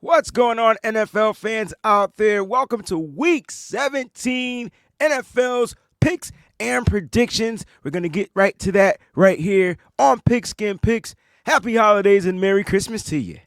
What's going on, NFL fans out there? Welcome to Week 17, NFL's picks and predictions. We're going to get right to that right here on Pigskin Picks. Happy holidays and Merry Christmas to you.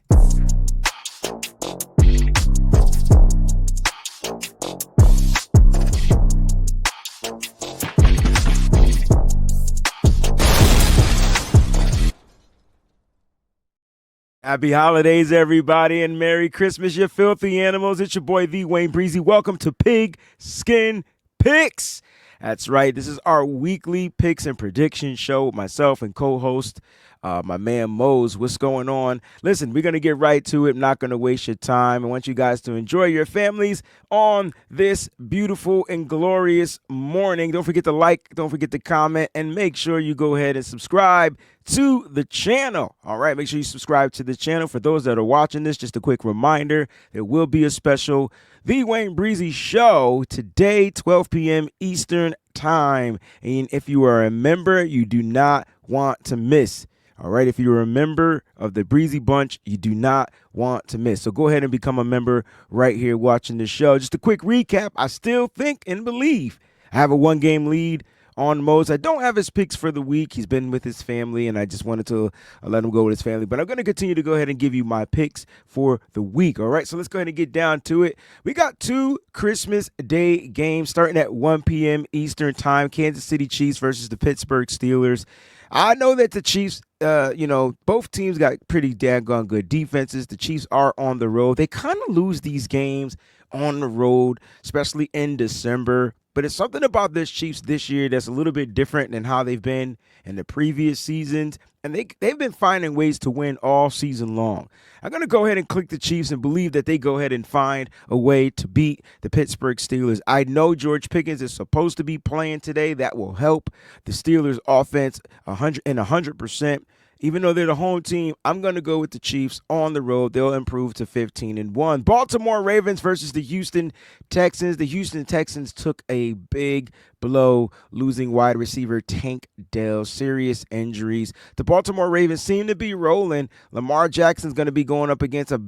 Happy holidays, everybody, and Merry Christmas, you filthy animals. It's your boy, the WayneBreezie. Welcome to Pigskin Picks. That's right. This is our weekly picks and prediction show with myself and co-host, my man Mose. What's going on? Listen, we're going to get right to it. I'm not going to waste your time. I want you guys to enjoy your families on this beautiful and glorious morning. Don't forget to like, don't forget to comment, and make sure you go ahead and subscribe to the channel. All right, make sure you subscribe to the channel. For those that are watching this, just a quick reminder, there will be a special The WayneBreezie Show today, 12 p.m. Eastern Time. And if you are a member, you do not want to miss. All right, if you're a member of the Breezie Bunch, you do not want to miss. So go ahead and become a member right here watching the show. Just a quick recap. I still think and believe I have a one-game lead on Mose. I don't have his picks for the week. He's been with his family, and I just wanted to let him go with his family. But I'm going to continue to go ahead and give you my picks for the week. All right, so let's go ahead and get down to it. We got two Christmas Day games starting at 1 p.m. Eastern Time. Kansas City Chiefs versus the Pittsburgh Steelers. I know that the Chiefs, both teams got pretty daggone good defenses. The Chiefs are on the road. They kind of lose these games on the road, especially in December. But it's something about this Chiefs this year that's a little bit different than how they've been in the previous seasons. And they've been finding ways to win all season long. I'm going to go ahead and click the Chiefs and believe that they go ahead and find a way to beat the Pittsburgh Steelers. I know George Pickens is supposed to be playing today. That will help the Steelers offense 100%. Even though they're the home team, I'm going to go with the Chiefs on the road. They'll improve to 15-1. Baltimore Ravens versus the Houston Texans. The Houston Texans took a big blow, losing wide receiver Tank Dell. Serious injuries. The Baltimore Ravens seem to be rolling. Lamar Jackson's going to be going up against a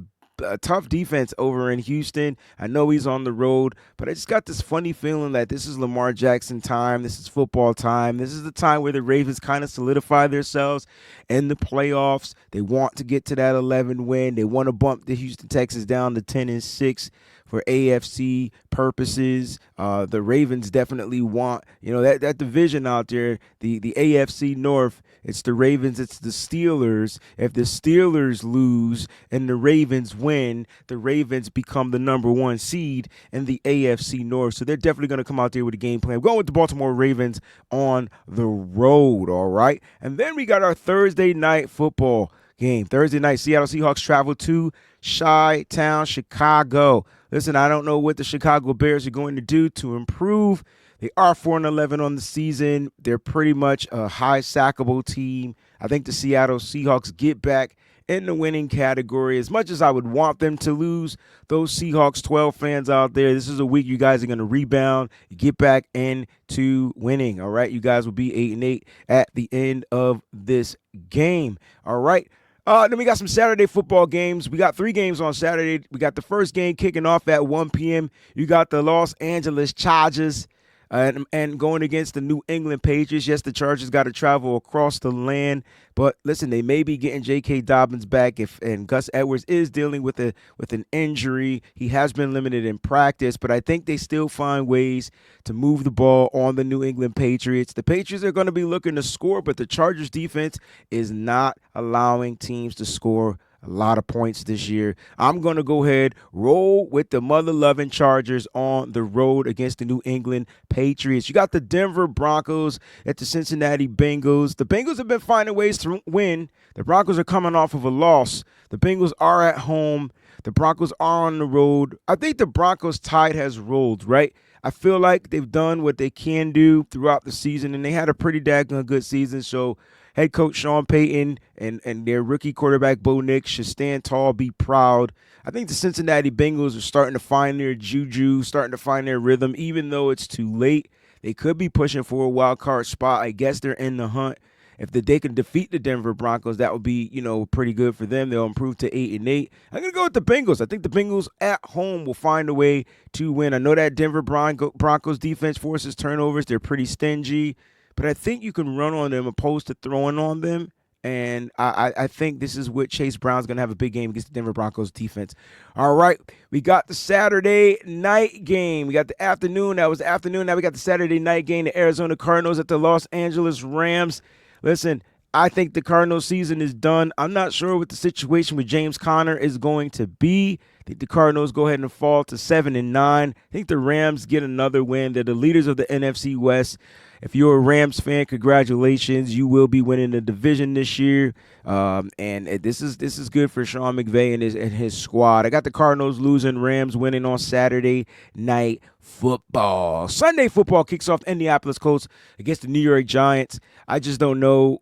tough defense over in Houston. I know he's on the road, but I just got this funny feeling that this is Lamar Jackson time. This is football time. This is the time where the Ravens kind of solidify themselves in the playoffs. They want to get to that 11 win. They want to bump the Houston Texans down to 10-6 for AFC purposes. The Ravens definitely want, that division out there, the AFC North. It's the Ravens, it's the Steelers. If the Steelers lose and the Ravens win, the Ravens become the number one seed in the AFC North. So they're definitely going to come out there with a game plan. I'm going with the Baltimore Ravens on the road, all right? And then we got our Thursday night football game. Thursday night, Seattle Seahawks travel to Chi-Town, Chicago. Listen, I don't know what the Chicago Bears are going to do to improve. They are 4-11 on the season. They're pretty much a high sackable team. I think the Seattle Seahawks get back in the winning category. As much as I would want them to lose, those Seahawks 12 fans out there, this is a week you guys are going to rebound, get back into winning. All right, you guys will be 8-8 at the end of this game. All right. Then we got some Saturday football games. We got 3 games on Saturday. We got the first game kicking off at 1 p.m. You got the Los Angeles Chargers and going against the New England Patriots. Yes, the Chargers got to travel across the land, but listen, they may be getting J.K. Dobbins back and Gus Edwards is dealing with an injury. He has been limited in practice, but I think they still find ways to move the ball on the New England Patriots. The Patriots are going to be looking to score, but the Chargers defense is not allowing teams to score a lot of points this year. I'm going to go ahead, roll with the mother-loving Chargers on the road against the New England Patriots. You got the Denver Broncos at the Cincinnati Bengals. The Bengals have been finding ways to win. The Broncos are coming off of a loss. The Bengals are at home. The Broncos are on the road. I think the Broncos tide has rolled, right? I feel like they've done what they can do throughout the season, and they had a pretty daggone good season. So head coach Sean Payton and their rookie quarterback Bo Nix should stand tall, be proud. I think the Cincinnati Bengals are starting to find their juju, starting to find their rhythm, even though it's too late. They could be pushing for a wild card spot. I guess they're in the hunt. If they can defeat the Denver Broncos, that would be, pretty good for them. They'll improve to 8-8. I'm going to go with the Bengals. I think the Bengals at home will find a way to win. I know that Denver Broncos defense forces turnovers. They're pretty stingy, but I think you can run on them opposed to throwing on them. And I think this is what Chase Brown's going to have a big game against the Denver Broncos defense. All right, we got the Saturday night game. We got the afternoon. That was the afternoon. Now we got the Saturday night game. The Arizona Cardinals at the Los Angeles Rams. Listen, I think the Cardinals season is done. I'm not sure what the situation with James Conner is going to be. I think the Cardinals go ahead and fall to 7-9. I think the Rams get another win. They're the leaders of the NFC West. If you're a Rams fan, congratulations. You will be winning the division this year. And this is good for Sean McVay and his squad. I got the Cardinals losing, Rams winning on Saturday Night Football. Sunday football kicks off Indianapolis Colts against the New York Giants. I just don't know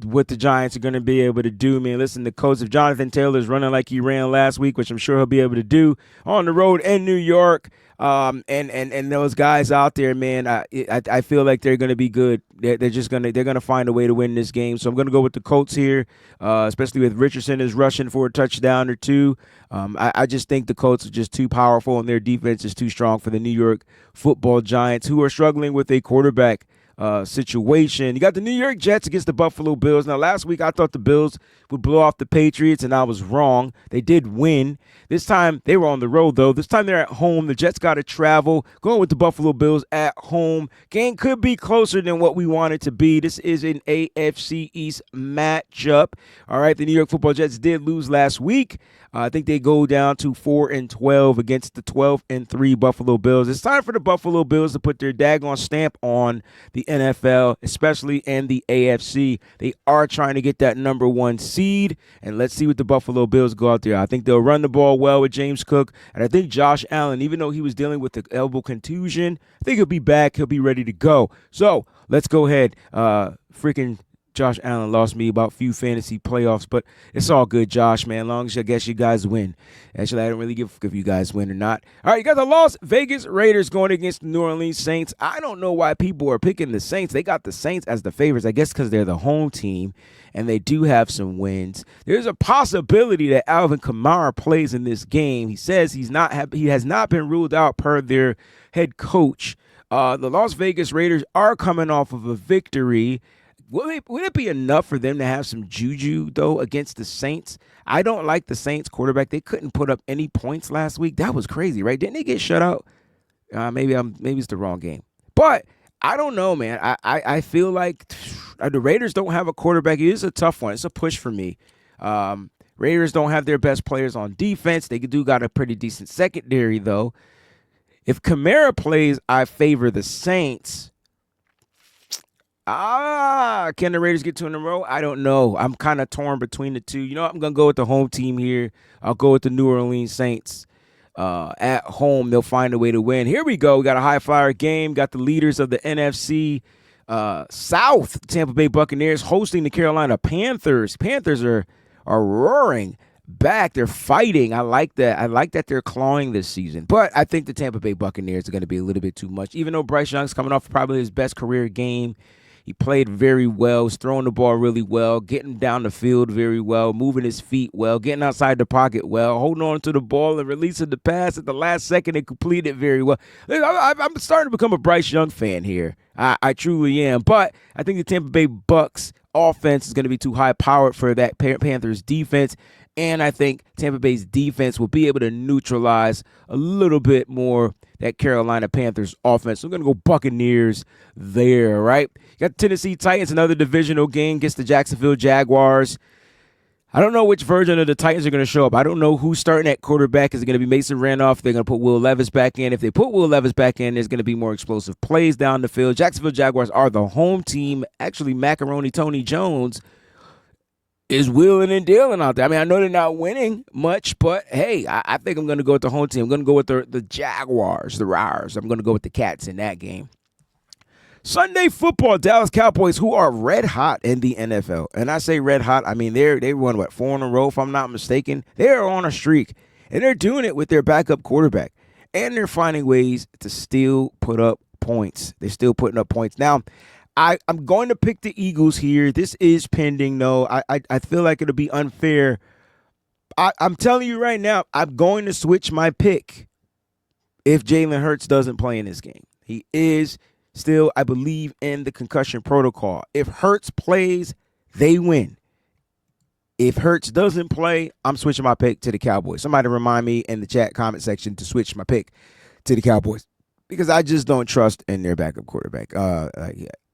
what the Giants are going to be able to do, man. Listen, the Colts, if Jonathan Taylor's running like he ran last week, which I'm sure he'll be able to do on the road in New York, and those guys out there, man, I feel like they're going to be good. They're going to find a way to win this game. So I'm going to go with the Colts here, especially with Richardson is rushing for a touchdown or two. I just think the Colts are just too powerful and their defense is too strong for the New York Football Giants, who are struggling with a quarterback situation. You got the New York Jets against the Buffalo Bills. Now, last week I thought the Bills would blow off the Patriots, and I was wrong. They did win. This time they were on the road, though. This time they're at home. The Jets got to travel. Going with the Buffalo Bills at home. Game could be closer than what we want it to be. This is an AFC East matchup. All right, the New York Football Jets did lose last week. I think they go down to 4-12 against the 12-3 Buffalo Bills. It's time for the Buffalo Bills to put their daggone stamp on the NFL, especially in the AFC. They are trying to get that number one seed, and let's see what the Buffalo Bills go out there. I think they'll run the ball well with James Cook, and I think Josh Allen, even though he was dealing with the elbow contusion, I think he'll be back. He'll be ready to go. So let's go ahead. Freaking Josh Allen lost me about a few fantasy playoffs, but it's all good, Josh, man. As long as I guess you guys win. Actually, I don't really give a fuck if you guys win or not. All right, you got the Las Vegas Raiders going against the New Orleans Saints. I don't know why people are picking the Saints. They got the Saints as the favorites, I guess because they're the home team, and they do have some wins. There's a possibility that Alvin Kamara plays in this game. He says he has not been ruled out per their head coach. The Las Vegas Raiders are coming off of a victory. Would it be enough for them to have some juju, though, against the Saints? I don't like the Saints quarterback. They couldn't put up any points last week. That was crazy, right? Didn't they get shut out? Maybe it's the wrong game. But I don't know, man. I feel like the Raiders don't have a quarterback. It is a tough one. It's a push for me. Raiders don't have their best players on defense. They do got a pretty decent secondary, though. If Kamara plays, I favor the Saints. Can the Raiders get two in a row? I don't know. I'm kind of torn between the two. You know what? I'm going to go with the home team here. I'll go with the New Orleans Saints. At home, they'll find a way to win. Here we go. We got a high-flyer game. Got the leaders of the NFC South, Tampa Bay Buccaneers, hosting the Carolina Panthers. Panthers are roaring back. They're fighting. I like that. I like that they're clawing this season. But I think the Tampa Bay Buccaneers are going to be a little bit too much. Even though Bryce Young's coming off probably his best career game, he played very well, was throwing the ball really well, getting down the field very well, moving his feet well, getting outside the pocket well, holding on to the ball and releasing the pass at the last second and completing it very well. I'm starting to become a Bryce Young fan here. I truly am. But I think the Tampa Bay Bucs offense is going to be too high-powered for that Panthers defense. And I think Tampa Bay's defense will be able to neutralize a little bit more that Carolina Panthers offense. So I'm going to go Buccaneers there, right? You got the Tennessee Titans, another divisional game against the Jacksonville Jaguars. I don't know which version of the Titans are going to show up. I don't know who's starting at quarterback. Is it going to be Mason Randolph? They're going to put Will Levis back in. If they put Will Levis back in, there's going to be more explosive plays down the field. Jacksonville Jaguars are the home team. Actually, Macaroni Tony Jones is wheeling and dealing out there. I mean, I know they're not winning much, but hey, I think I'm going to go with the home team. I'm going to go with the Jaguars, the Rawrs. I'm going to go with the Cats in that game. Sunday football, Dallas Cowboys, who are red hot in the NFL. And I say red hot, I mean, they won, 4 in a row, if I'm not mistaken. They're on a streak, and they're doing it with their backup quarterback. And they're finding ways to still put up points. They're still putting up points. Now, I'm going to pick the Eagles here. This is pending, though. I feel like it'll be unfair. I'm telling you right now, I'm going to switch my pick if Jalen Hurts doesn't play in this game. He is still, I believe, in the concussion protocol. If Hurts plays, they win. If Hurts doesn't play, I'm switching my pick to the Cowboys. Somebody remind me in the chat comment section to switch my pick to the Cowboys because I just don't trust in their backup quarterback.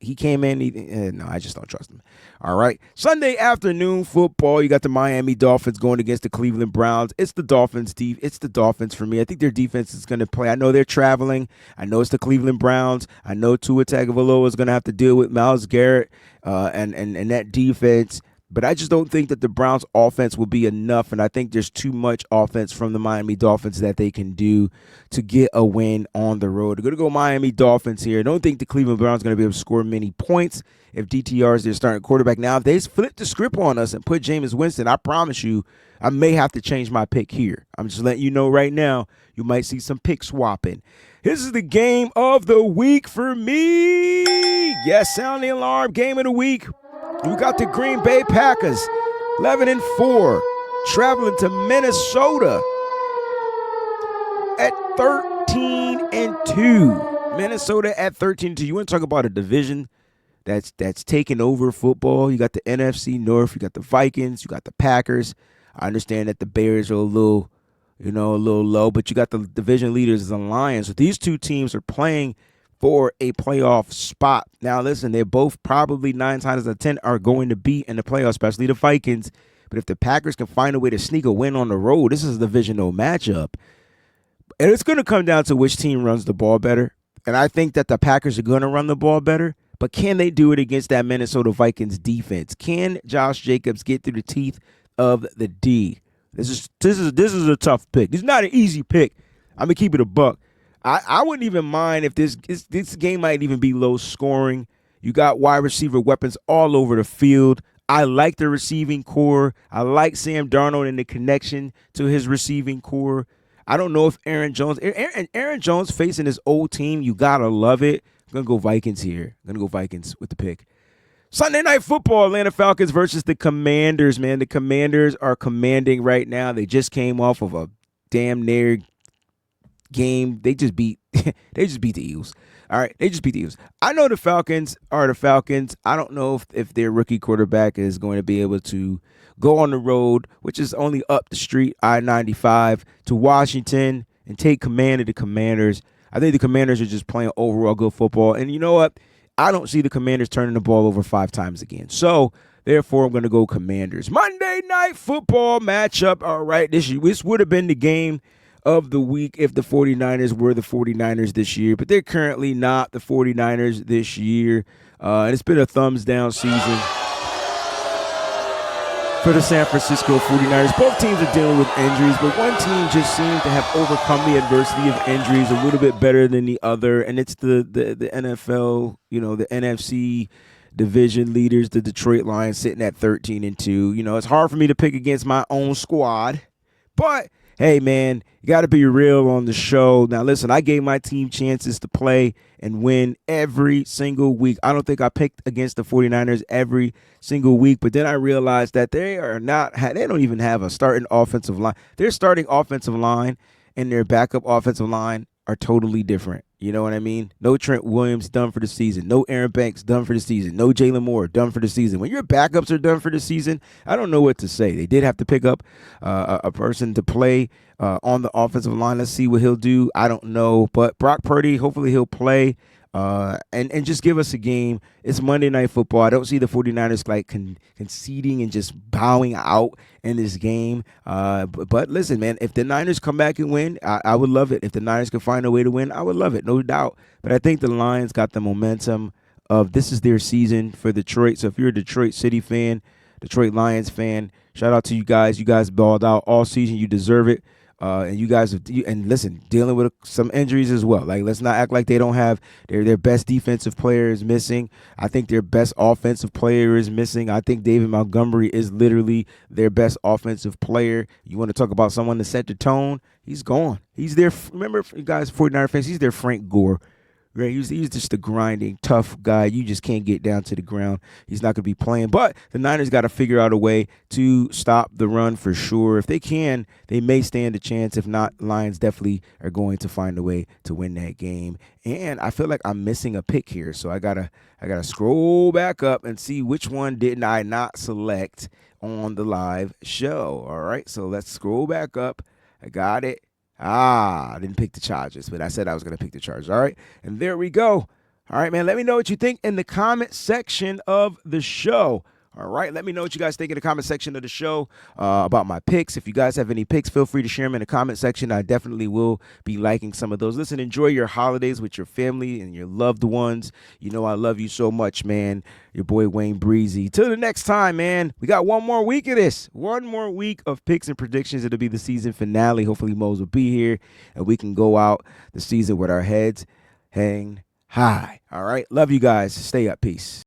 He came in. No, I just don't trust him. All right. Sunday afternoon football. You got the Miami Dolphins going against the Cleveland Browns. It's the Dolphins. It's the Dolphins for me. I think their defense is going to play. I know they're traveling. I know it's the Cleveland Browns. I know Tua Tagovailoa is going to have to deal with Myles Garrett and that defense. But I just don't think that the Browns' offense will be enough, and I think there's too much offense from the Miami Dolphins that they can do to get a win on the road. They're going to go Miami Dolphins here. I don't think the Cleveland Browns are going to be able to score many points if DTR is their starting quarterback. Now, if they flip the script on us and put Jameis Winston, I promise you, I may have to change my pick here. I'm just letting you know right now, you might see some pick swapping. This is the game of the week for me. Yes, sound the alarm. Game of the week. We got the Green Bay Packers, 11-4, traveling to Minnesota at 13-2. Minnesota at 13-2. You want to talk about a division that's taking over football? You got the NFC North, you got the Vikings, you got the Packers. I understand that the Bears are a little low, but you got the division leaders, the Lions. So these two teams are playing for a playoff spot. Now, listen, they're both probably 9 times out of 10 are going to be in the playoffs, especially the Vikings. But if the Packers can find a way to sneak a win on the road, this is a divisional matchup. And it's going to come down to which team runs the ball better. And I think that the Packers are going to run the ball better. But can they do it against that Minnesota Vikings defense? Can Josh Jacobs get through the teeth of the D? This is a tough pick. This is not an easy pick. I'm going to keep it a buck. I wouldn't even mind if this game might even be low scoring. You got wide receiver weapons all over the field. I like the receiving core. I like Sam Darnold and the connection to his receiving core. I don't know if Aaron Jones facing his old team, you got to love it. I'm going to go Vikings here. I'm going to go Vikings with the pick. Sunday Night Football, Atlanta Falcons versus the Commanders, man. The Commanders are commanding right now. They just came off of a damn near game. They just beat the Eagles. All right, they just beat the Eagles. I know the Falcons are the Falcons. I don't know if their rookie quarterback is going to be able to go on the road, which is only up the street, I-95, to Washington and take command of the Commanders. I think the Commanders are just playing overall good football. And you know what? I don't see the Commanders turning the ball over 5 times again. So, therefore, I'm going to go Commanders. Monday Night Football matchup. All right, this would have been the game of the week if the 49ers were the 49ers this year, but they're currently not the 49ers this year. And it's been a thumbs down season for the San Francisco 49ers. Both teams are dealing with injuries, but one team just seems to have overcome the adversity of injuries a little bit better than the other, and it's the NFL, the NFC division leaders, the Detroit Lions, sitting at 13-2. It's hard for me to pick against my own squad, but hey, man, you got to be real on the show. Now, listen, I gave my team chances to play and win every single week. I don't think I picked against the 49ers every single week, but then I realized that they don't even have a starting offensive line. Their starting offensive line and their backup offensive line are totally different. You know what I mean? No Trent Williams done for the season. No Aaron Banks done for the season. No Jalen Moore done for the season. When your backups are done for the season, I don't know what to say. They did have to pick up a person to play on the offensive line. Let's see what he'll do. I don't know. But Brock Purdy, hopefully he'll play and just give us a game. It's Monday Night Football. I don't see the 49ers conceding and just bowing out in this game. But listen, man, if the Niners come back and win, I would love it. If the Niners can find a way to win, I would love it, no doubt. But I think the Lions got the momentum of this is their season for Detroit. So if you're a Detroit City fan, Detroit Lions fan, shout out to you guys. You guys balled out all season. You deserve it. And you guys listen, dealing with some injuries as well. Like, let's not act like they don't have their best defensive player is missing. I think their best offensive player is missing. I think David Montgomery is literally their best offensive player. You want to talk about someone to set the tone? He's gone. He's there. Remember, you guys, 49er fans, he's their Frank Gore. Right, he's just a grinding, tough guy. You just can't get down to the ground. He's not going to be playing. But the Niners got to figure out a way to stop the run for sure. If they can, they may stand a chance. If not, Lions definitely are going to find a way to win that game. And I feel like I'm missing a pick here, so I gotta scroll back up and see which one didn't I not select on the live show. All right, so let's scroll back up. I got it. I didn't pick the Chargers, but I said I was going to pick the Chargers. All right, and there we go. All right, man, let me know what you think in the comment section of the show. All right, let me know what you guys think in the comment section of the show about my picks. If you guys have any picks, feel free to share them in the comment section. I definitely will be liking some of those. Listen, enjoy your holidays with your family and your loved ones. You know I love you so much, man. Your boy WayneBreezie. Till the next time, man. We got one more week of this. One more week of picks and predictions. It'll be the season finale. Hopefully Mose will be here and we can go out the season with our heads hanging high. All right, love you guys. Stay up. Peace.